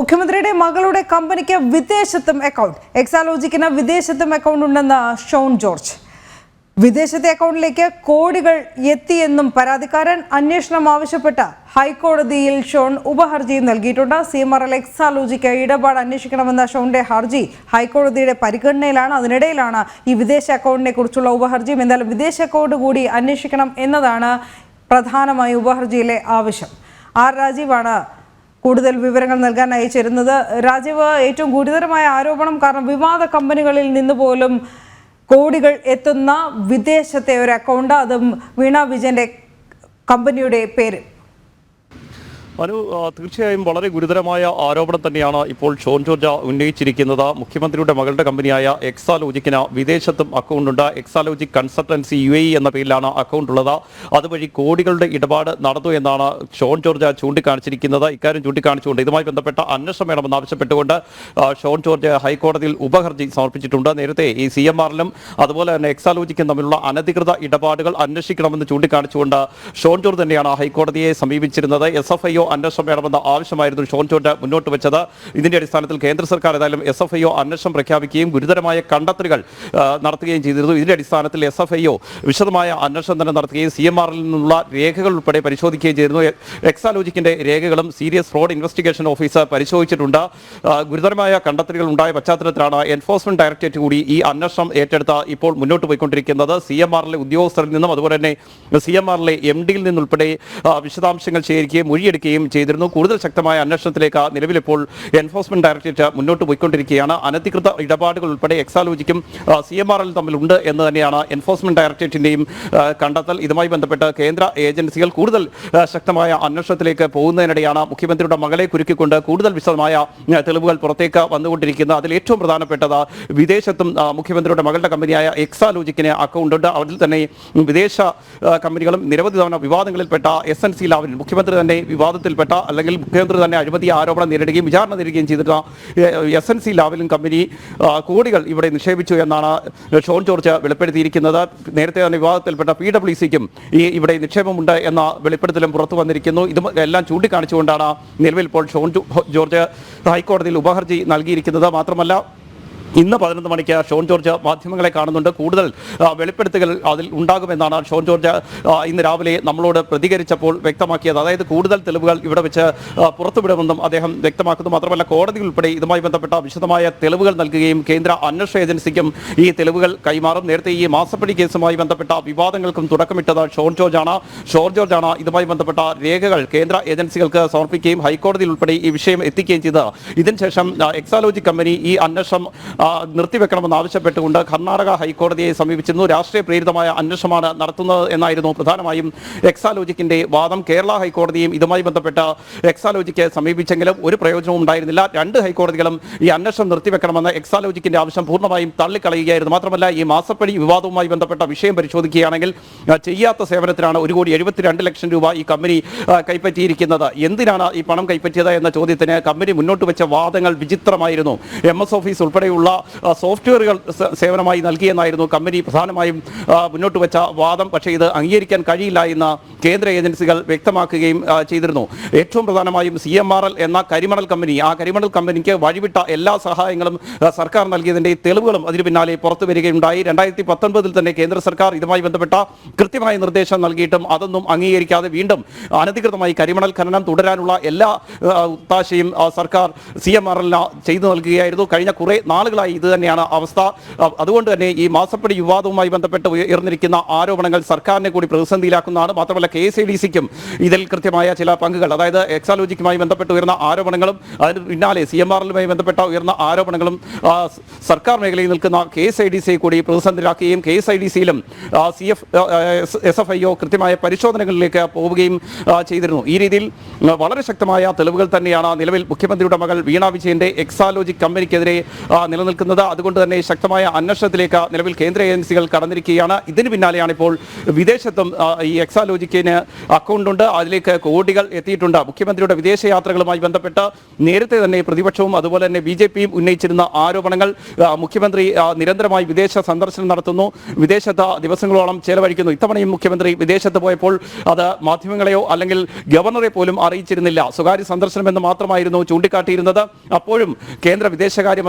മുഖ്യമന്ത്രിയുടെ മകളുടെ കമ്പനിക്ക് വിദേശത്തും അക്കൗണ്ട്. എക്സാലോജിക്കിന് വിദേശത്തും അക്കൗണ്ട് ഉണ്ടെന്ന് ഷോൺ ജോർജ്. വിദേശത്തെ അക്കൗണ്ടിലേക്ക് കോടികൾ എത്തിയെന്നും പരാതിക്കാരൻ അന്വേഷണം ആവശ്യപ്പെട്ട് ഹൈക്കോടതിയിൽ ഷോൺ ഉപഹർജി നൽകിയിട്ടുണ്ട്. CMRL എക്സാലോജിക്ക് ഇടപാട് അന്വേഷിക്കണമെന്ന ഷോണിന്റെ ഹർജി ഹൈക്കോടതിയുടെ പരിഗണനയിലാണ്. അതിനിടയിലാണ് ഈ വിദേശ അക്കൗണ്ടിനെ കുറിച്ചുള്ള ഉപഹർജിയും. എന്തായാലും വിദേശ അക്കൗണ്ട് കൂടി അന്വേഷിക്കണം എന്നതാണ് പ്രധാനമായി ഉപഹർജിയിലെ ആവശ്യം. ആർ രാജീവാണ് കൂടുതൽ വിവരങ്ങൾ നൽകാൻ അയച്ചിരുന്നത്. രാജീവ്, ഏറ്റവും ഗുരുതരമായ ആരോപണം, കാരണം വിവാദ കമ്പനികളിൽ നിന്ന് പോലും കോടികൾ എത്തുന്ന വിദേശത്തെ ഒരു അക്കൗണ്ട്, അതും വീണ വിജയന്റെ കമ്പനിയുടെ പേര്. തീർച്ചയായും വളരെ ഗുരുതരമായ ആരോപണം തന്നെയാണ് ഇപ്പോൾ ഷോൺ ജോർജ് ഉന്നയിച്ചിരിക്കുന്നത്. മുഖ്യമന്ത്രിയുടെ മകളുടെ കമ്പനിയായ എക്സാലോജിക്കിന് വിദേശത്തും അക്കൗണ്ടുണ്ട്. എക്സാലോജിക് കൺസൾട്ടൻസി UAE എന്ന പേരിലാണ് അക്കൗണ്ട് ഉള്ളത്. അതുവഴി കോടികളുടെ ഇടപാട് നടന്നു എന്നാണ് ഷോൺ ജോർജ് ചൂണ്ടിക്കാണിച്ചിരിക്കുന്നത്. ഇക്കാര്യം ചൂണ്ടിക്കാണിച്ചുകൊണ്ട് ഇതുമായി ബന്ധപ്പെട്ട അന്വേഷണം വേണമെന്ന് ആവശ്യപ്പെട്ടുകൊണ്ട് ഷോൺ ജോർജ് ഹൈക്കോടതിയിൽ ഉപഹർജി സമർപ്പിച്ചിട്ടുണ്ട്. നേരത്തെ ഈ CMRലും അതുപോലെ തന്നെ എക്സാലോജിക്കും തമ്മിലുള്ള അനധികൃത ഇടപാടുകൾ അന്വേഷിക്കണമെന്ന് ചൂണ്ടിക്കാണിച്ചുകൊണ്ട് ഷോൺ ജോർജ് തന്നെയാണ് ഹൈക്കോടതിയെ സമീപിച്ചിരുന്നത്. SFIO അന്വേഷണം വേണമെന്ന ആവശ്യമായിരുന്നു ഷോൺ ജോർജ് മുന്നോട്ട് വെച്ചത്. ഇതിന്റെ അടിസ്ഥാനത്തിൽ കേന്ദ്ര സർക്കാർ ഏതായാലും SFIO അന്വേഷണം പ്രഖ്യാപിക്കുകയും ഗുരുതരമായ കണ്ടെത്തലുകൾ നടത്തുകയും ചെയ്തിരുന്നു. ഇതിന്റെ അടിസ്ഥാനത്തിൽ SFIO വിശദമായ അന്വേഷണം തന്നെ നടത്തുകയും CMRൽ നിന്നുള്ള രേഖകൾ ഉൾപ്പെടെ പരിശോധിക്കുകയും ചെയ്തിരുന്നു. എക്സാലോജിക്കിന്റെ രേഖകളും സീരിയസ് ഫ്രോഡ് ഇൻവെസ്റ്റിഗേഷൻ ഓഫീസർ പരിശോധിച്ചിട്ടുണ്ട്. ഗുരുതരമായ കണ്ടെത്തലുകൾ ഉണ്ടായ പശ്ചാത്തലത്തിലാണ് എൻഫോഴ്സ്മെന്റ് ഡയറക്ടറേറ്റ് കൂടി ഈ അന്വേഷണം ഏറ്റെടുത്ത ഇപ്പോൾ മുന്നോട്ട് പോയിക്കൊണ്ടിരിക്കുന്നത്. CMRലെ ഉദ്യോഗസ്ഥരിൽ നിന്നും അതുപോലെ തന്നെ CMRലെ MDയിൽ നിന്നുൾപ്പെടെ വിശദാംശങ്ങൾ ശേഖരിക്കുകയും മൊഴിയെടുക്കുകയും ചെയ്തിരുന്നു. കൂടുതൽ ശക്തമായ അന്വേഷണത്തിലേക്ക് നിലവിലിപ്പോൾ എൻഫോഴ്സ്മെന്റ് ഡയറക്ടറേറ്റ് മുന്നോട്ട് പോയിക്കൊണ്ടിരിക്കുകയാണ്. അനധികൃത ഇടപാടുകൾ ഉൾപ്പെടെ എക്സാലോജിക്കും CMRൽ തമ്മിലുണ്ട് എന്ന് തന്നെയാണ് എൻഫോഴ്സ്മെന്റ് ഡയറക്ടറേറ്റിന്റെയും കണ്ടെത്തൽ. ഇതുമായി ബന്ധപ്പെട്ട് കേന്ദ്ര ഏജൻസികൾ കൂടുതൽ ശക്തമായ അന്വേഷണത്തിലേക്ക് പോകുന്നതിനിടെയാണ് മുഖ്യമന്ത്രിയുടെ മകളെ കുരുക്കിക്കൊണ്ട് കൂടുതൽ വിശദമായ തെളിവുകൾ പുറത്തേക്ക് വന്നുകൊണ്ടിരിക്കുന്നത്. അതിൽ ഏറ്റവും പ്രധാനപ്പെട്ടത് വിദേശത്തും മുഖ്യമന്ത്രിയുടെ മകളുടെ കമ്പനിയായ എക്സാലോജിക്കിന് അക്കൗണ്ട് ഉണ്ട്. അതിൽ തന്നെ വിദേശ കമ്പനികളും നിരവധി തവണ വിവാദങ്ങളിൽപ്പെട്ട SNC ലാവലിൻ മുഖ്യമന്ത്രി തന്നെ വിവാദത്തിൽപ്പെട്ട അല്ലെങ്കിൽ മുഖ്യമന്ത്രി തന്നെ അഴിമതി ആരോപണം നേരിടുകയും വിചാരണ നേരിടുകയും ചെയ്തിട്ടുള്ള SNC ലാവലിൻ കമ്പനി കോടികൾ ഇവിടെ നിക്ഷേപിച്ചു എന്നാണ് ഷോൺ ജോർജ് വെളിപ്പെടുത്തിയിരിക്കുന്നത്. നേരത്തെ തന്നെ വിവാദത്തിൽപ്പെട്ട PwCക്കും ഇവിടെ നിക്ഷേപമുണ്ട് എന്ന വെളിപ്പെടുത്തലും പുറത്തു വന്നിരിക്കുന്നു. ഇത് എല്ലാം ചൂണ്ടിക്കാണിച്ചുകൊണ്ടാണ് നിലവിൽ ഇപ്പോൾ ഷോൺ ജോർജ് ഹൈക്കോടതിയിൽ ഉപഹർജി നൽകിയിരിക്കുന്നത്. മാത്രമല്ല ഇന്ന് 11 മണിക്ക് ഷോൺ ജോർജ് മാധ്യമങ്ങളെ കാണുന്നുണ്ട്. കൂടുതൽ വെളിപ്പെടുത്തലുകൾ അതിൽ ഉണ്ടാകുമെന്നാണ് ഷോൺ ജോർജ് ഇന്ന് രാവിലെ നമ്മളോട് പ്രതികരിച്ചപ്പോൾ വ്യക്തമാക്കിയത്. അതായത് കൂടുതൽ തെളിവുകൾ ഇവിടെ വെച്ച് പുറത്തുവിടുമെന്നും അദ്ദേഹം വ്യക്തമാക്കുന്നു. മാത്രമല്ല കോടതി ഉൾപ്പെടെ ഇതുമായി ബന്ധപ്പെട്ട വിശദമായ തെളിവുകൾ നൽകുകയും കേന്ദ്ര അന്വേഷണ ഏജൻസിക്കും ഈ തെളിവുകൾ കൈമാറും. നേരത്തെ ഈ മാസപ്പടി കേസുമായി ബന്ധപ്പെട്ട വിവാദങ്ങൾക്കും തുടക്കമിട്ടത് ഷോൺ ജോർജാണ് ഇതുമായി ബന്ധപ്പെട്ട രേഖകൾ കേന്ദ്ര ഏജൻസികൾക്ക് സമർപ്പിക്കുകയും ഹൈക്കോടതിയിൽ ഉൾപ്പെടെ ഈ വിഷയം എത്തിക്കുകയും ചെയ്തത്. ഇതിനുശേഷം എക്സാലോജിക് കമ്പനി ഈ അന്വേഷണം നിർത്തിവെക്കണമെന്ന് ആവശ്യപ്പെട്ടുകൊണ്ട് കർണാടക ഹൈക്കോടതിയെ സമീപിച്ചിരുന്നു. രാഷ്ട്രീയ പ്രേരിതമായ അന്വേഷണമാണ് നടത്തുന്നത് എന്നായിരുന്നു പ്രധാനമായും എക്സാലോജിക്കിന്റെ വാദം. കേരള ഹൈക്കോടതിയും ഇതുമായി ബന്ധപ്പെട്ട എക്സാലോജിക്ക് സമീപിച്ചെങ്കിലും ഒരു പ്രയോജനവും ഉണ്ടായിരുന്നില്ല. 2 ഹൈക്കോടതികളും ഈ അന്വേഷണം നിർത്തിവെക്കണമെന്ന എക്സാലോജിക്കിന്റെ ആവശ്യം പൂർണ്ണമായും തള്ളിക്കളയുകയായിരുന്നു. മാത്രമല്ല ഈ മാസപ്പടി വിവാദവുമായി ബന്ധപ്പെട്ട വിഷയം പരിശോധിക്കുകയാണെങ്കിൽ ചെയ്യാത്ത സേവനത്തിനാണ് 1,72 ലക്ഷം രൂപ ഈ കമ്പനി കൈപ്പറ്റിയിരിക്കുന്നത്. എന്തിനാണ് ഈ പണം കൈപ്പറ്റിയത് എന്ന ചോദ്യത്തിന് കമ്പനി മുന്നോട്ട് വെച്ച വാദങ്ങൾ വിചിത്രമായിരുന്നു. MS ഓഫീസ് ഉൾപ്പെടെയുള്ള സോഫ്റ്റ്വെയറുകൾ സേവനമായി നൽകിയെന്നായിരുന്നു കമ്പനി പ്രധാനമായും മുന്നോട്ട് വെച്ച വാദം. പക്ഷേ ഇത് അംഗീകരിക്കാൻ കഴിയില്ല എന്ന് കേന്ദ്ര ഏജൻസികൾ വ്യക്തമാക്കുകയും ചെയ്തിരുന്നു. ഏറ്റവും പ്രധാനമായും CMRL എന്ന കരിമണൽ കമ്പനി, ആ കരിമണൽ കമ്പനിക്ക് വഴിവിട്ട എല്ലാ സഹായങ്ങളും സർക്കാർ നൽകിയതിൻ്റെ തെളിവുകളും അതിന് പിന്നാലെ പുറത്തു വരികയുണ്ടായി. 2019 തന്നെ കേന്ദ്ര സർക്കാർ ഇതുമായി ബന്ധപ്പെട്ട കൃത്യമായ നിർദ്ദേശം നൽകിയിട്ടും അതൊന്നും അംഗീകരിക്കാതെ വീണ്ടും അനധികൃതമായി കരിമണൽ ഖനനം തുടരാനുള്ള എല്ലാ ഒത്താശയും സർക്കാർ CMRLന് ചെയ്തു നൽകുകയായിരുന്നു. കഴിഞ്ഞ കുറേ നാളുകളായി ഇത് തന്നെയാണ് അവസ്ഥ. അതുകൊണ്ട് തന്നെ ഈ മാസപ്പടി വിവാദവുമായി ബന്ധപ്പെട്ട് ഉയർന്നിരിക്കുന്ന ആരോപണങ്ങൾ സർക്കാരിനെ കൂടി പ്രതിസന്ധിയിലാക്കുന്നതാണ്. മാത്രമല്ല KSIDCക്കും ഇതിൽ കൃത്യമായ ചില പങ്കുകൾ, അതായത് എക്സാലോജിക്കുമായി ബന്ധപ്പെട്ട് ഉയർന്ന ആരോപണങ്ങളും അതിന് പിന്നാലെ CMRലുമായി ബന്ധപ്പെട്ട ഉയർന്ന ആരോപണങ്ങളും സർക്കാർ മേഖലയിൽ നിൽക്കുന്ന KSIDCയെ കൂടി പ്രതിസന്ധിയിലാക്കുകയും KSIDCയിലും SFIO കൃത്യമായ പരിശോധനകളിലേക്ക് പോവുകയും ചെയ്തിരുന്നു. ഈ രീതിയിൽ വളരെ ശക്തമായ തെളിവുകൾ തന്നെയാണ് നിലവിൽ മുഖ്യമന്ത്രിയുടെ മകൾ വീണ വിജയന്റെ എക്സാലോജിക് കമ്പനിക്കെതിരെ നിലനിൽക്കുന്നത്. നിൽക്കുന്നത്. അതുകൊണ്ട് തന്നെ ശക്തമായ അന്വേഷണത്തിലേക്ക് നിലവിൽ കേന്ദ്ര ഏജൻസികൾ കടന്നിരിക്കുകയാണ്. ഇതിന് പിന്നാലെയാണ് ഇപ്പോൾ വിദേശത്തും ഈ എക്സാലോജിക്കിന് അക്കൗണ്ടുണ്ട്, അതിലേക്ക് കോടികൾ എത്തിയിട്ടുണ്ട്. മുഖ്യമന്ത്രിയുടെ വിദേശയാത്രകളുമായി ബന്ധപ്പെട്ട് നേരത്തെ തന്നെ പ്രതിപക്ഷവും അതുപോലെ തന്നെ BJPയും ഉന്നയിച്ചിരുന്ന ആരോപണങ്ങൾ, മുഖ്യമന്ത്രി നിരന്തരമായി വിദേശ സന്ദർശനം നടത്തുന്നു, വിദേശത്ത് ദിവസങ്ങളോളം ചെലവഴിക്കുന്നു. ഇത്തവണയും മുഖ്യമന്ത്രി വിദേശത്ത് പോയപ്പോൾ അത് മാധ്യമങ്ങളെയോ അല്ലെങ്കിൽ ഗവർണറെ പോലും അറിയിച്ചിരുന്നില്ല. സ്വകാര്യ സന്ദർശനം എന്ന് മാത്രമായിരുന്നു ചൂണ്ടിക്കാട്ടിയിരുന്നത്. അപ്പോഴും കേന്ദ്ര വിദേശകാര്യ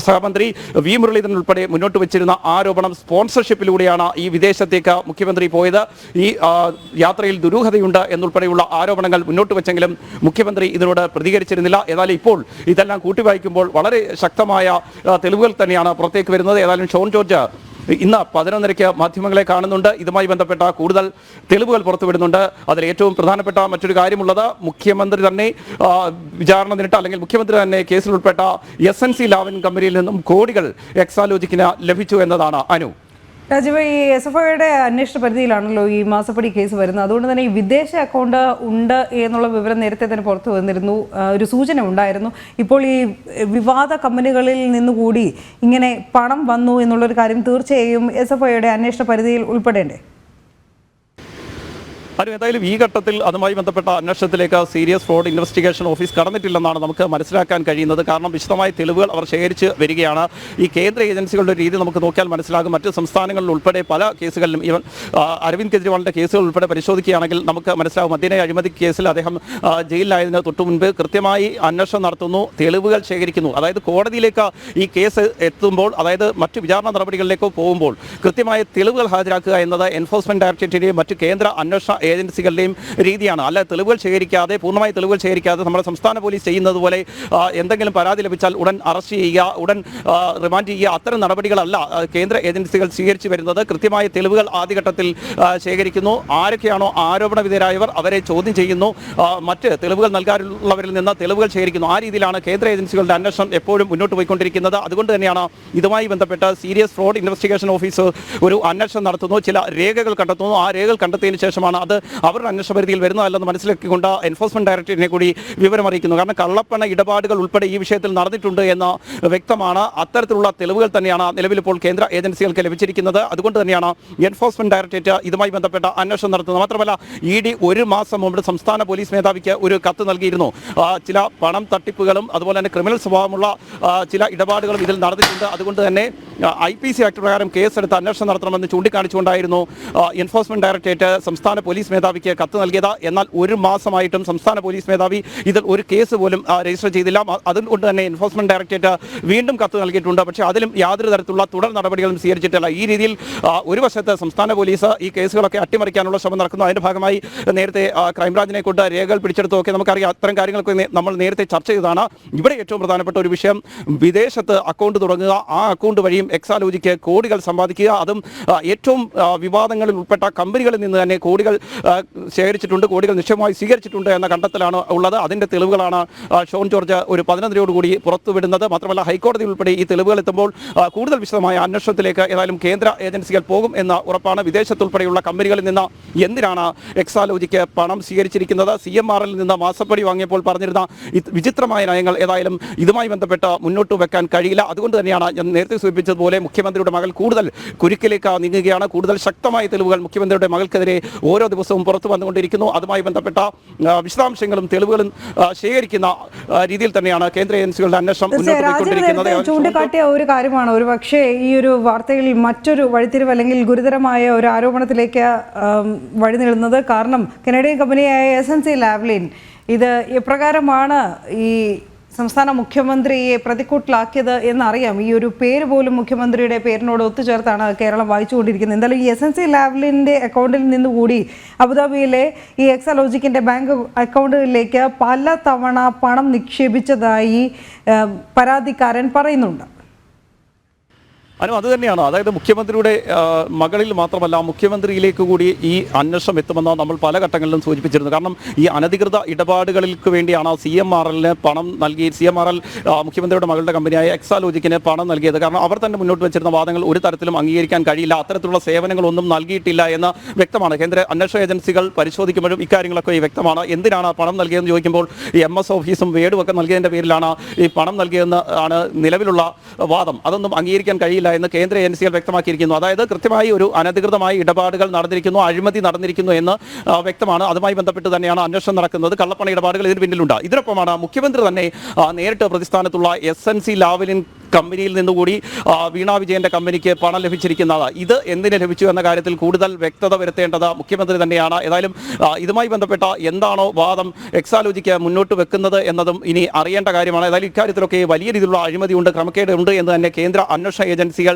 സഹമന്ത്രി വി മുരളീധരൻ ഉൾപ്പെടെ മുന്നോട്ട് വെച്ചിരുന്ന ആരോപണം സ്പോൺസർഷിപ്പിലൂടെയാണ് ഈ വിദേശത്തേക്ക് മുഖ്യമന്ത്രി പോയത്, ഈ യാത്രയിൽ ദുരൂഹതയുണ്ട് എന്നുൾപ്പെടെയുള്ള ആരോപണങ്ങൾ മുന്നോട്ട് വെച്ചെങ്കിലും മുഖ്യമന്ത്രി ഇതിനോട് പ്രതികരിച്ചിരുന്നില്ല. ഏതായാലും ഇപ്പോൾ ഇതെല്ലാം കൂട്ടിവായിക്കുമ്പോൾ വളരെ ശക്തമായ തെളിവുകൾ തന്നെയാണ് പുറത്തേക്ക് വരുന്നത്. ഏതായാലും ഷോൺ ജോർജ് ഇന്ന് 11:30 മാധ്യമങ്ങളെ കാണുന്നുണ്ട്. ഇതുമായി ബന്ധപ്പെട്ട കൂടുതൽ തെളിവുകൾ പുറത്തുവിടുന്നുണ്ട്. അതിൽ ഏറ്റവും പ്രധാനപ്പെട്ട മറ്റൊരു കാര്യമുള്ളത്, മുഖ്യമന്ത്രി തന്നെ വിചാരണ നേരിട്ട അല്ലെങ്കിൽ മുഖ്യമന്ത്രി തന്നെ കേസിൽ ഉൾപ്പെട്ട SNC ലാവലിൻ കമ്പനിയിൽ നിന്നും കോടികൾ എക്സാലോജിക്കിന് ലഭിച്ചു എന്നതാണ്. അനു, രാജീവ്, ഈ SFIയുടെ അന്വേഷണ പരിധിയിലാണല്ലോ ഈ മാസപ്പടി കേസ് വരുന്നത്. അതുകൊണ്ട് തന്നെ ഈ വിദേശ അക്കൗണ്ട് ഉണ്ട് എന്നുള്ള വിവരം നേരത്തെ തന്നെ പുറത്തു വന്നിരുന്നു, ഒരു സൂചന ഉണ്ടായിരുന്നു. ഇപ്പോൾ ഈ വിവാദ കമ്പനികളിൽ നിന്നുകൂടി ഇങ്ങനെ പണം വന്നു എന്നുള്ളൊരു കാര്യം തീർച്ചയായും SFIയുടെ അന്വേഷണ പരിധിയിൽ ഉൾപ്പെടേണ്ടേ? ഏതായാലും ഈ ഘട്ടത്തിൽ അതുമായി ബന്ധപ്പെട്ട അന്വേഷണത്തിലേക്ക് സീരിയസ് ഫ്രോഡ് ഇൻവെസ്റ്റിഗേഷൻ ഓഫീസ് കടന്നിട്ടില്ലെന്നാണ് നമുക്ക് മനസ്സിലാക്കാൻ കഴിയുന്നത്. കാരണം വിശദമായ തെളിവുകൾ അവർ ശേഖരിച്ച് വരികയാണ്. ഈ കേന്ദ്ര ഏജൻസികളുടെ രീതി നമുക്ക് നോക്കിയാൽ മനസ്സിലാകും. മറ്റ് സംസ്ഥാനങ്ങളിൽ ഉൾപ്പെടെ പല കേസുകളിലും, ഈവൻ അരവിന്ദ് കെജ്രിവാളിൻ്റെ കേസുകൾ ഉൾപ്പെടെ പരിശോധിക്കുകയാണെങ്കിൽ നമുക്ക് മനസ്സിലാകും. മദ്യനയ അഴിമതി കേസിൽ അദ്ദേഹം ജയിലിലായതിന് തൊട്ടു മുൻപ് കൃത്യമായി അന്വേഷണം നടത്തുന്നു, തെളിവുകൾ ശേഖരിക്കുന്നു. അതായത് കോടതിയിലേക്ക് ഈ കേസ് എത്തുമ്പോൾ, അതായത് മറ്റ് വിചാരണ നടപടികളിലേക്കോ പോകുമ്പോൾ കൃത്യമായ തെളിവുകൾ ഹാജരാക്കുക എന്നത് എൻഫോഴ്സ്മെന്റ് ഡയറക്ടറേറ്റിന്റെയും മറ്റ് കേന്ദ്ര അന്വേഷണ ഏജൻസികളുടെയും രീതിയാണ്. അല്ല, തെളിവുകൾ ശേഖരിക്കാതെ, പൂർണ്ണമായി തെളിവുകൾ ശേഖരിക്കാതെ നമ്മുടെ സംസ്ഥാന പോലീസ് ചെയ്യുന്നത് പോലെ എന്തെങ്കിലും പരാതി ലഭിച്ചാൽ ഉടൻ അറസ്റ്റ് ചെയ്യുക, ഉടൻ റിമാൻഡ് ചെയ്യുക, അത്തരം നടപടികളല്ല കേന്ദ്ര ഏജൻസികൾ സ്വീകരിച്ചു വരുന്നത്. കൃത്യമായ തെളിവുകൾ ആദ്യഘട്ടത്തിൽ ശേഖരിക്കുന്നു, ആരൊക്കെയാണോ ആരോപണ വിധേയരായവർ അവരെ ചോദ്യം ചെയ്യുന്നു, മറ്റ് തെളിവുകൾ നൽകാനുള്ളവരിൽ നിന്ന് തെളിവുകൾ ശേഖരിക്കുന്നു. ആ രീതിയിലാണ് കേന്ദ്ര ഏജൻസികളുടെ അന്വേഷണം എപ്പോഴും മുന്നോട്ട് പോയിക്കൊണ്ടിരിക്കുന്നത്. അതുകൊണ്ട് തന്നെയാണ് ഇതുമായി ബന്ധപ്പെട്ട സീരിയസ് ഫ്രോഡ് ഇൻവെസ്റ്റിഗേഷൻ ഓഫീസ് ഒരു അന്വേഷണം നടത്തുന്നു, ചില രേഖകൾ കണ്ടെത്തുന്നു. ആ രേഖകൾ കണ്ടെത്തിയതിനു ശേഷമാണ് അത് അവരുടെ അന്വേഷണ പരിധിയിൽ വരുന്നതല്ലെന്ന് മനസ്സിലാക്കിക്കൊണ്ട് എൻഫോഴ്സ്മെന്റ് ഡയറക്ടറേറ്റിനെ കൂടി വിവരം അറിയിക്കുന്നു. കാരണം കള്ളപ്പണ ഇടപാടുകൾ ഉൾപ്പെടെ ഈ വിഷയത്തിൽ നടന്നിട്ടുണ്ട് എന്ന് വ്യക്തമാണ്. അത്തരത്തിലുള്ള തെളിവുകൾ തന്നെയാണ് നിലവിൽ ഇപ്പോൾ കേന്ദ്ര ഏജൻസികൾക്ക് ലഭിച്ചിരിക്കുന്നത്. അതുകൊണ്ട് തന്നെയാണ് എൻഫോഴ്സ്മെന്റ് ഡയറക്ടറേറ്റ് ഇതുമായി ബന്ധപ്പെട്ട അന്വേഷണം നടത്തുന്നത്. മാത്രമല്ല ED 1 മാസം മുമ്പ് സംസ്ഥാന പോലീസ് മേധാവിക്ക് ഒരു കത്ത് നൽകിയിരുന്നു. ചില പണം തട്ടിപ്പുകളും അതുപോലെ തന്നെ ക്രിമിനൽ സ്വഭാവമുള്ള ചില ഇടപാടുകളും ഇതിൽ നടന്നിട്ടുണ്ട്. അതുകൊണ്ട് തന്നെ IPC ആക്ട് പ്രകാരം കേസെടുത്ത് അന്വേഷണം നടത്തണമെന്ന് ചൂണ്ടിക്കാണിച്ചുകൊണ്ടായിരുന്നു എൻഫോഴ്സ്മെന്റ് ഡയറക്ടറേറ്റ് സംസ്ഥാന പോലീസ് മേധാവിക്ക് കത്ത് നൽകിയത്. എന്നാൽ 1 മാസമായിട്ടും സംസ്ഥാന പോലീസ് മേധാവി ഇതിൽ ഒരു കേസ് പോലും രജിസ്റ്റർ ചെയ്തില്ല. അതുകൊണ്ട് തന്നെ എൻഫോഴ്സ്മെന്റ് ഡയറക്ടറേറ്റ് വീണ്ടും കത്ത് നൽകിയിട്ടുണ്ട്. പക്ഷേ അതിലും യാതൊരു തരത്തിലുള്ള തുടർ നടപടികളും സ്വീകരിച്ചിട്ടില്ല. ഈ രീതിയിൽ ഒരു വശത്ത് സംസ്ഥാന പോലീസ് ഈ കേസുകളൊക്കെ അട്ടിമറിക്കാനുള്ള ശ്രമം നടക്കുന്നു. അതിന്റെ ഭാഗമായി നേരത്തെ ക്രൈംബ്രാഞ്ചിനെ കൊണ്ട് രേഖകൾ പിടിച്ചെടുത്തൊക്കെ നമുക്കറിയാം. അത്തരം കാര്യങ്ങളൊക്കെ നമ്മൾ നേരത്തെ ചർച്ച ചെയ്തതാണ്. ഇവിടെ ഏറ്റവും പ്രധാനപ്പെട്ട ഒരു വിഷയം, വിദേശത്ത് അക്കൗണ്ട് തുടങ്ങുക, ആ അക്കൗണ്ട് വഴിയും എക്സാലോജിക്ക് കോടികൾ സമ്പാദിക്കുക, അതും ഏറ്റവും വിവാദങ്ങളിൽ ഉൾപ്പെട്ട കമ്പനികളിൽ നിന്ന് തന്നെ കോടികൾ ശേഖരിച്ചിട്ടുണ്ട്, കോടികൾ നിശ്ചയമായി സ്വീകരിച്ചിട്ടുണ്ട് എന്ന കണ്ടെത്തലാണ് ഉള്ളത്. അതിന്റെ തെളിവുകളാണ് ഷോൺ ജോർജ് ഒരു 11:30 പുറത്തുവിടുന്നത്. മാത്രമല്ല ഹൈക്കോടതി ഉൾപ്പെടെ ഈ തെളിവുകൾ എത്തുമ്പോൾ കൂടുതൽ വിശദമായ അന്വേഷണത്തിലേക്ക് ഏതായാലും കേന്ദ്ര ഏജൻസികൾ പോകും എന്ന ഉറപ്പാണ്. വിദേശത്തുൾപ്പെടെയുള്ള കമ്പനികളിൽ നിന്ന് എന്തിനാണ് എക്സാലോജിക്ക് പണം സ്വീകരിച്ചിരിക്കുന്നത്? CMRL നിന്ന് മാസപ്പടി വാങ്ങിയപ്പോൾ പറഞ്ഞിരുന്ന വിചിത്രമായ നയങ്ങൾ ഏതായാലും ഇതുമായി ബന്ധപ്പെട്ട് മുന്നോട്ട് വെക്കാൻ കഴിയില്ല. അതുകൊണ്ട് തന്നെയാണ് ഞാൻ നേരത്തെ സൂചിപ്പിച്ചതുപോലെ മുഖ്യമന്ത്രിയുടെ മകൾ കൂടുതൽ കുരുക്കിലേക്ക് നീങ്ങുകയാണ്. കൂടുതൽ ശക്തമായ തെളിവുകൾ മുഖ്യമന്ത്രിയുടെ മകൾക്കെതിരെ ഓരോ ദിവസവും പുറത്തു വന്നുകൊണ്ടിരിക്കുന്നു. അതുമായി ബന്ധപ്പെട്ട വിശദാംശങ്ങളും തെളിവുകളും ശേഖരിക്കുന്ന രീതിയിൽ തന്നെയാണ് കേന്ദ്ര ഏജൻസികളുടെ അന്വേഷണം മുന്നോട്ട് പോയിക്കൊണ്ടിരിക്കുന്നത്. ചൂണ്ടിക്കാട്ടിയ ഒരു കാര്യമാണ് ഒരു പക്ഷേ ഈ ഒരു വാർത്തയിൽ മറ്റൊരു വഴിത്തിരിവ് അല്ലെങ്കിൽ ഗുരുതരമായ ഒരു ആരോപണത്തിലേക്ക് വഴി നീളുന്നത്. കാരണം കനേഡിയൻ കമ്പനിയായ SNC ലാവ്ലിൻ ഇത് എപ്രകാരമാണ് ഈ സംസ്ഥാന മുഖ്യമന്ത്രിയെ പ്രതിക്കൂട്ടിലാക്കിയത് എന്നറിയാം. ഈ ഒരു പേര് പോലും മുഖ്യമന്ത്രിയുടെ പേരിനോട് ഒത്തുചേർത്താണ് കേരളം വായിച്ചുകൊണ്ടിരിക്കുന്നത്. എന്തായാലും ഈ SNC ലാവ്ലിൻ്റെ അക്കൗണ്ടിൽ നിന്നുകൂടി അബുദാബിയിലെ ഈ എക്സാലോജിക്കിൻ്റെ ബാങ്ക് അക്കൗണ്ടുകളിലേക്ക് പല തവണ പണം നിക്ഷേപിച്ചതായി പരാതിക്കാരൻ പറയുന്നുണ്ട്. അത് തന്നെയാണ്. അതായത് മുഖ്യമന്ത്രിയുടെ മകളിൽ മാത്രമല്ല മുഖ്യമന്ത്രിയിലേക്ക് കൂടി ഈ അന്വേഷണം എത്തുമെന്ന് നമ്മൾ പല ഘട്ടങ്ങളിലും സൂചിപ്പിച്ചിരുന്നു. കാരണം ഈ അനധികൃത ഇടപാടുകൾക്ക് വേണ്ടിയാണ് CMRL പണം നൽകി, CMRL മുഖ്യമന്ത്രിയുടെ മകളുടെ കമ്പനിയായ എക്സാലോജിക്കിന് പണം നൽകിയത്. കാരണം അവർ തന്നെ മുന്നോട്ട് വെച്ചിരുന്ന വാദങ്ങൾ ഒരു തരത്തിലും അംഗീകരിക്കാൻ കഴിയില്ല, അത്തരത്തിലുള്ള സേവനങ്ങളൊന്നും നൽകിയിട്ടില്ല എന്ന് വ്യക്തമാണ്. കേന്ദ്ര അന്വേഷണ ഏജൻസികൾ പരിശോധിക്കുമ്പോഴും ഇക്കാര്യങ്ങളൊക്കെ വിവക്തമാണ്. എന്തിനാണ് പണം നൽകിയതെന്ന് ചോദിക്കുമ്പോൾ ഈ MS ഓഫീസും വേഡും ഒക്കെ നൽകിയതിൻ്റെ പേരിലാണ് ഈ പണം നൽകിയതെന്ന് ആണ് നിലവിലുള്ള വാദം. അതൊന്നും അംഗീകരിക്കാൻ കഴിയില്ല എന്ന് കേന്ദ്ര ഏജൻസികൾ വ്യക്തമാക്കിയിരിക്കുന്നു. അതായത് കൃത്യമായി ഒരു അനധികൃതമായ ഇടപാടുകൾ നടന്നിരിക്കുന്നു, അഴിമതി നടന്നിരിക്കുന്നു എന്ന് വ്യക്തമാണ്. അതുമായി ബന്ധപ്പെട്ട് തന്നെയാണ് അന്വേഷണം നടക്കുന്നത്. കള്ളപ്പണ ഇടപാടുകൾ ഇതിന് പിന്നിലുണ്ട്. ഇതിനൊപ്പമാണ് മുഖ്യമന്ത്രി തന്നെ നേരിട്ട് പ്രതിസ്ഥാനത്തുള്ള SNC ലാവലിൻ കമ്പനിയിൽ നിന്നുകൂടി വീണ വിജയന്റെ കമ്പനിക്ക് പണം ലഭിച്ചിരിക്കുന്നത്. ഇത് എന്തിന് ലഭിച്ചു എന്ന കാര്യത്തിൽ കൂടുതൽ വ്യക്തത വരുത്തേണ്ടത് മുഖ്യമന്ത്രി തന്നെയാണ്. ഏതായാലും ഇതുമായി ബന്ധപ്പെട്ട എന്താണോ വാദം എക്സാലോജിക്ക് മുന്നോട്ട് വെക്കുന്നത് എന്നതും ഇനി അറിയേണ്ട കാര്യമാണ്. ഏതായാലും ഇക്കാര്യത്തിലൊക്കെ വലിയ രീതിയിലുള്ള അഴിമതിയുണ്ട്, ക്രമക്കേടുണ്ട് എന്ന് തന്നെ കേന്ദ്ര അന്വേഷണ ഏജൻസികൾ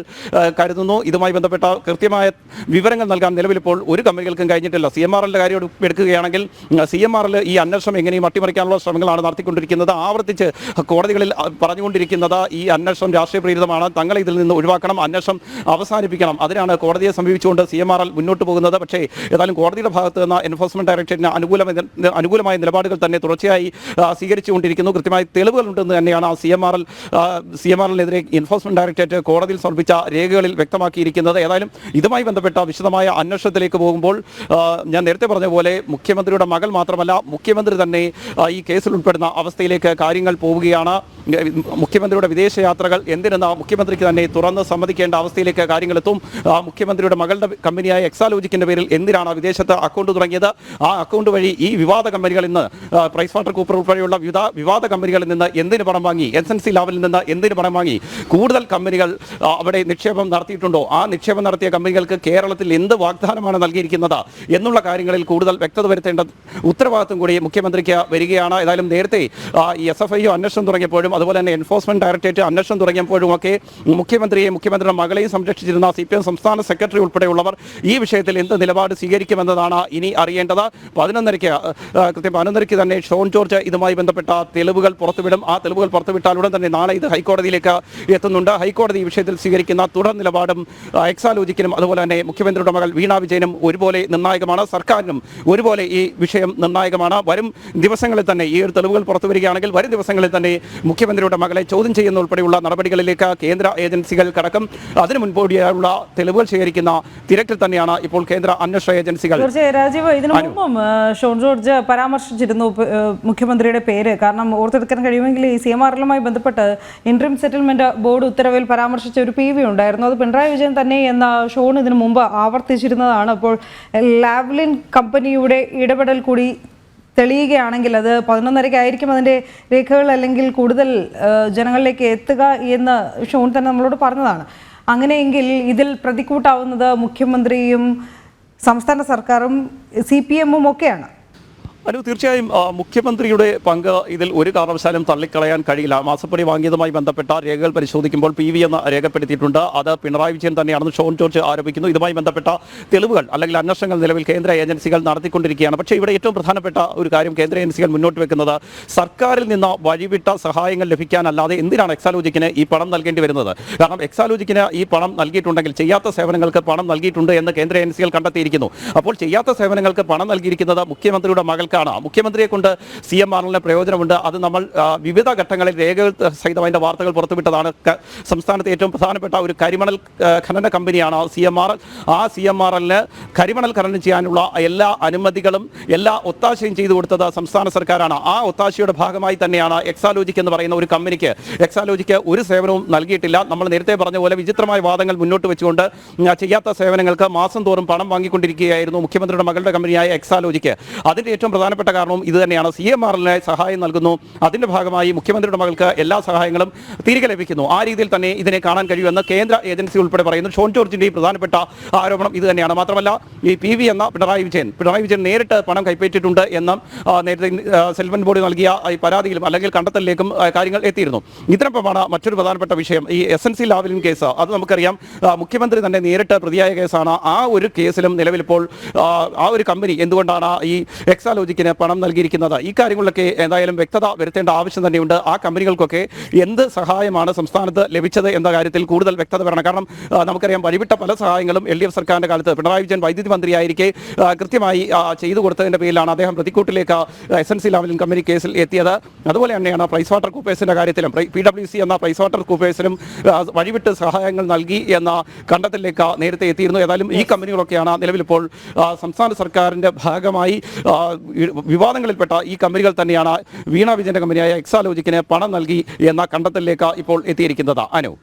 കരുതുന്നു. ഇതുമായി ബന്ധപ്പെട്ട കൃത്യമായ വിവരങ്ങൾ നൽകാൻ നിലവിലിപ്പോൾ ഒരു കമ്പനികൾക്കും കഴിഞ്ഞിട്ടില്ല. CMRLന്റെ കാര്യം എടുക്കുകയാണെങ്കിൽ CMRL ഈ അന്വേഷണം എങ്ങനെയും അട്ടിമറിക്കാനുള്ള ശ്രമങ്ങളാണ് നടത്തിക്കൊണ്ടിരിക്കുന്നത്. ആവർത്തിച്ച് കോടതികളിൽ പറഞ്ഞുകൊണ്ടിരിക്കുന്നത് ഈ അന്വേഷണം രാഷ്ട്രീയ പ്രേരിതമാണ്, തങ്ങളെ ഇതിൽ നിന്ന് ഒഴിവാക്കണം, അന്വേഷണം അവസാനിപ്പിക്കണം. അതിനാണ് കോടതിയെ സമീപിച്ചുകൊണ്ട് CMRL മുന്നോട്ട് പോകുന്നത്. പക്ഷേ ഏതായാലും കോടതിയുടെ ഭാഗത്ത് നിന്ന് എൻഫോഴ്സ്മെന്റ് ഡയറക്ടറേറ്റിന് അനുകൂലമായ നിലപാടുകൾ തന്നെ തുടർച്ചയായി സ്വീകരിച്ചുകൊണ്ടിരിക്കുന്നു. കൃത്യമായ തെളിവുകളുണ്ടെന്ന് തന്നെയാണ് CMRLനെതിരെ എൻഫോഴ്സ്മെന്റ് ഡയറക്ടറേറ്റ് കോടതിയിൽ സമർപ്പിച്ച രേഖകളിൽ വ്യക്തമാക്കിയിരിക്കുന്നത്. ഏതായാലും ഇതുമായി ബന്ധപ്പെട്ട വിശദമായ അന്വേഷണത്തിലേക്ക് പോകുമ്പോൾ ഞാൻ നേരത്തെ പറഞ്ഞ പോലെ മുഖ്യമന്ത്രിയുടെ മകൾ മാത്രമല്ല മുഖ്യമന്ത്രി തന്നെ ഈ കേസിൽ ഉൾപ്പെടുന്ന അവസ്ഥയിലേക്ക് കാര്യങ്ങൾ പോവുകയാണ്. മുഖ്യമന്ത്രിയുടെ വിദേശയാത്രകൾ എന്തിനെന്ന് മുഖ്യമന്ത്രിക്ക് തന്നെ തുറന്ന് സമ്മതിക്കേണ്ട അവസ്ഥയിലേക്ക് കാര്യങ്ങളെത്തും. മുഖ്യമന്ത്രിയുടെ മകളുടെ കമ്പനിയായ എക്സാലോജിക്കിന്റെ പേരിൽ എന്തിനാണ് വിദേശത്ത് അക്കൗണ്ട് തുടങ്ങിയത്? ആ അക്കൗണ്ട് വഴി ഈ വിവാദ കമ്പനികളിൽ നിന്ന് പ്രൈസ് വാട്ടർ കൂപ്പർ ഉൾപ്പെടെയുള്ള വിവാദ കമ്പനികളിൽ നിന്ന് എന്തിന് പണം വാങ്ങി? SNC ലാവലിൽ നിന്ന് എന്തിന് പണം വാങ്ങി? കൂടുതൽ കമ്പനികൾ അവിടെ നിക്ഷേപം നടത്തിയിട്ടുണ്ടോ? ആ നിക്ഷേപം നടത്തിയ കമ്പനികൾക്ക് കേരളത്തിൽ എന്ത് വാഗ്ദാനമാണ് നൽകിയിരിക്കുന്നത് എന്നുള്ള കാര്യങ്ങളിൽ കൂടുതൽ വ്യക്തത വരുത്തേണ്ട ഉത്തരവാദിത്വം കൂടി മുഖ്യമന്ത്രിക്ക് വരികയാണ്. ഏതായാലും നേരത്തെ ഈ SFIO അന്വേഷണം തുടങ്ങിയപ്പോഴും അതുപോലെ തന്നെ എൻഫോഴ്സ്മെന്റ് ഡയറക്ടറേറ്റ് അന്വേഷണം തുടങ്ങിയപ്പോഴും ഒക്കെ മുഖ്യമന്ത്രിയുടെ മകളെയും സംരക്ഷിച്ചിരുന്ന CPM സംസ്ഥാന സെക്രട്ടറി ഉൾപ്പെടെയുള്ളവർ ഈ വിഷയത്തിൽ എന്ത് നിലപാട് സ്വീകരിക്കുമെന്നതാണ് ഇനി അറിയേണ്ടത്. 11:30 തന്നെ ഷോൺ ജോർജ് ഇതുമായി ബന്ധപ്പെട്ട തെളിവുകൾ പുറത്തുവിടും. ആ തെളിവുകൾ പുറത്തുവിട്ടാലുടൻ തന്നെ നാളെ ഇത് ഹൈക്കോടതിയിലേക്ക് എത്തുന്നുണ്ട്. ഹൈക്കോടതി ഈ വിഷയത്തിൽ സ്വീകരിക്കുന്ന തുടർ നിലപാടും എക്സാലോജിക്കിനും അതുപോലെ തന്നെ മുഖ്യമന്ത്രിയുടെ മകൾ വീണ വിജയനും ഒരുപോലെ നിർണായകമാണ്. സർക്കാരിനും ഒരുപോലെ ഈ വിഷയം നിർണായകമാണ്. വരും ദിവസങ്ങളിൽ തന്നെ ഈ ഒരു തെളിവുകൾ പുറത്തുവരികയാണെങ്കിൽ വരും ദിവസങ്ങളിൽ തന്നെ മുഖ്യമന്ത്രിയുടെ മകളെ ചോദ്യം ചെയ്യുന്ന ഉൾപ്പെടെയുള്ള നടപടികളിലേക്ക് കേന്ദ്ര ഏജൻസികൾ കടക്കും. അതിനു മുൻപോടിയായുള്ള തെളിവുകൾ ശേഖരിക്കുന്ന തിരക്കിൽ തന്നെയാണ് ഇപ്പോൾ കേന്ദ്ര അന്വേഷണ ഏജൻസികൾ. രാജീവ്, ഇതിനു മുമ്പും ഷോൺ ജോർജ് പരാമർശിച്ചിരുന്നു മുഖ്യമന്ത്രിയുടെ പേര്. കാരണം ഓർത്തെടുക്കാൻ കഴിയുമെങ്കിൽ ഈ CMRLുമായി ബന്ധപ്പെട്ട് ഇൻട്രീം സെറ്റിൽമെന്റ് ബോർഡ് ഉത്തരവിൽ പരാമർശിച്ച ഒരു PV ഉണ്ടായിരുന്നു. അത് പിണറായി വിജയൻ തന്നെ എന്ന ഷോൺ ഇതിനു മുമ്പ് ആവർത്തിച്ചിരുന്നതാണ്. അപ്പോൾ ലാവ്ലിൻ കമ്പനിയുടെ ഇടപെടൽ കൂടി തെളിയുകയാണെങ്കിൽ അത് 11:30 ആയിരിക്കും അതിൻ്റെ രേഖകൾ അല്ലെങ്കിൽ കൂടുതൽ ജനങ്ങളിലേക്ക് എത്തുക എന്ന് ഷോൺ തന്നെ നമ്മളോട് പറഞ്ഞതാണ്. അങ്ങനെയെങ്കിൽ ഇതിൽ പ്രതിക്കൂട്ടാവുന്നത് മുഖ്യമന്ത്രിയും സംസ്ഥാന സർക്കാരും CPM-ഉം ഒക്കെയാണ്. തീർച്ചയായും മുഖ്യമന്ത്രിയുടെ പങ്ക് ഇതിൽ ഒരു കാരണവശാലും തള്ളിക്കളയാൻ കഴിയില്ല. മാസപ്പടി വാങ്ങിയതുമായി ബന്ധപ്പെട്ട രേഖകൾ പരിശോധിക്കുമ്പോൾ PV എന്ന് രേഖപ്പെടുത്തിയിട്ടുണ്ട്. അത് പിണറായി വിജയൻ തന്നെയാണെന്ന് ഷോൺ ജോർജ് ആരോപിക്കുന്നു. ഇതുമായി ബന്ധപ്പെട്ട തെളിവുകൾ അല്ലെങ്കിൽ അന്വേഷണങ്ങൾ നിലവിൽ കേന്ദ്ര ഏജൻസികൾ നടത്തിക്കൊണ്ടിരിക്കുകയാണ്. പക്ഷേ ഇവിടെ ഏറ്റവും പ്രധാനപ്പെട്ട ഒരു കാര്യം കേന്ദ്ര ഏജൻസികൾ മുന്നോട്ട് വെക്കുന്നത് സർക്കാരിൽ നിന്ന് വഴിവിട്ട സഹായങ്ങൾ ലഭിക്കാനല്ലാതെ എന്തിനാണ് എക്സാലോജിക്കിന് ഈ പണം നൽകേണ്ടി വരുന്നത്? കാരണം എക്സാലോജിക്കിന് ഈ പണം നൽകിയിട്ടുണ്ടെങ്കിൽ ചെയ്യാത്ത സേവനങ്ങൾക്ക് പണം നൽകിയിട്ടുണ്ട് എന്ന് കേന്ദ്ര ഏജൻസികൾ കണ്ടെത്തിയിരിക്കുന്നു. അപ്പോൾ ചെയ്യാത്ത സേവനങ്ങൾക്ക് പണം നൽകിയിരിക്കുന്നത് മുഖ്യമന്ത്രിയുടെ മകൾക്ക് മുഖ്യമന്ത്രിയെ കൊണ്ട് CMRLന് പ്രയോജനമുണ്ട്. അത് നമ്മൾ വിവിധ ഘട്ടങ്ങളിൽ രേഖകൾ സഹിതം അതിൻ്റെ വാർത്തകൾ പുറത്തുവിട്ടതാണ്. സംസ്ഥാനത്തെ ഏറ്റവും പ്രധാനപ്പെട്ട ഒരു കരിമണൽ ഖനന കമ്പനിയാണ് CMRL. ആ CMRLന് കരിമണൽ ഖനനം ചെയ്യാനുള്ള എല്ലാ അനുമതികളും എല്ലാ ഒത്താശയും ചെയ്തു കൊടുത്തത് സംസ്ഥാന സർക്കാരാണ്. ആ ഒത്താശയുടെ ഭാഗമായി തന്നെയാണ് എക്സാലോജിക് എന്ന് പറയുന്ന ഒരു കമ്പനിക്ക് എക്സാലോജിക്ക് ഒരു സേവനവും നൽകിയിട്ടില്ല. നമ്മൾ നേരത്തെ പറഞ്ഞ പോലെ വിചിത്രമായ വാദങ്ങൾ മുന്നോട്ട് വെച്ചുകൊണ്ട് ചെയ്യാത്ത സേവനങ്ങൾക്ക് മാസം തോറും പണം വാങ്ങിക്കൊണ്ടിരിക്കുകയായിരുന്നു മുഖ്യമന്ത്രിയുടെ മകളുടെ കമ്പനിയായ എക്സാലോജിക്ക്. അതിൻ്റെ ഏറ്റവും പ്രധാനപ്പെട്ട കാരണവും ഇത് തന്നെയാണ്. CMRLന് സഹായം നൽകുന്നു. അതിൻ്റെ ഭാഗമായി മുഖ്യമന്ത്രിയുടെ മകൾക്ക് എല്ലാ സഹായങ്ങളും തിരികെ ലഭിക്കുന്നു. ആ രീതിയിൽ തന്നെ ഇതിനെ കാണാൻ കഴിയുമെന്ന് കേന്ദ്ര ഏജൻസി ഉൾപ്പെടെ പറയുന്നു. ഷോൺ ജോർജിൻ്റെ പ്രധാനപ്പെട്ട ആരോപണം ഇത് തന്നെയാണ്. മാത്രമല്ല ഈ PV എന്ന പിണറായി വിജയൻ നേരിട്ട് പണം കൈപ്പറ്റിയിട്ടുണ്ട് എന്നും നേരത്തെ സെറ്റിൽമെന്റ് ബോർഡ് നൽകിയ ഈ പരാതിയിലും അല്ലെങ്കിൽ കണ്ടെത്തലിലേക്കും കാര്യങ്ങൾ എത്തിയിരുന്നു. ഇതിനൊപ്പമാണ് മറ്റൊരു പ്രധാനപ്പെട്ട വിഷയം ഈ SNC ലാവലിൻ കേസ്. അത് നമുക്കറിയാം മുഖ്യമന്ത്രി തന്നെ നേരിട്ട് പ്രതിയായ കേസാണ്. ആ ഒരു കേസിലും നിലവിലിപ്പോൾ ആ ഒരു കമ്പനി എന്തുകൊണ്ടാണ് ഈ എക്സാലോജിക് എക്സാലോജിക്കിന് പണം നൽകിയിരിക്കുന്നത്. ഈ കാര്യങ്ങളിലൊക്കെ എന്തായാലും വ്യക്തത വരുത്തേണ്ട ആവശ്യം തന്നെയുണ്ട്. ആ കമ്പനികൾക്കൊക്കെ എന്ത് സഹായമാണ് സംസ്ഥാനത്ത് ലഭിച്ചത് എന്ന കാര്യത്തിൽ കൂടുതൽ വ്യക്തത വരണം. കാരണം നമുക്കറിയാം, വഴിവിട്ട പല സഹായങ്ങളും LDF സർക്കാരിന്റെ കാലത്ത് പിണറായി വിജയൻ വൈദ്യുതി മന്ത്രിയായിരിക്കെ കൃത്യമായി ചെയ്തു കൊടുത്തതിന്റെ പേരിലാണ് അദ്ദേഹം പ്രതിക്കൂട്ടിലേക്ക് SNC ലാവലിൻ കമ്പനി കേസിൽ എത്തിയത്. അതുപോലെ തന്നെയാണ് പ്രൈസ് വാട്ടർ കൂപ്പേഴ്സിന്റെ കാര്യത്തിലും PwC എന്ന പ്രൈസ് വാട്ടർ കൂപ്പേഴ്സിനും വഴിവിട്ട് സഹായങ്ങൾ നൽകി എന്ന കണ്ടെത്തലിലേക്ക് നേരത്തെ എത്തിയിരുന്നു. ഏതായാലും ഈ കമ്പനികളൊക്കെയാണ് നിലവിലിപ്പോൾ സംസ്ഥാന സർക്കാരിന്റെ ഭാഗമായി വിവാദങ്ങളിൽപ്പെട്ട ഈ കമ്പനികൾ തന്നെയാണ് വീണ വിജയന്റെ കമ്പനിയായ എക്സാലോജിക്കിന് പണം നൽകി എന്ന കണ്ടെത്തലിലേക്ക് ഇപ്പോൾ എത്തിയിരിക്കുന്നത്. അനു.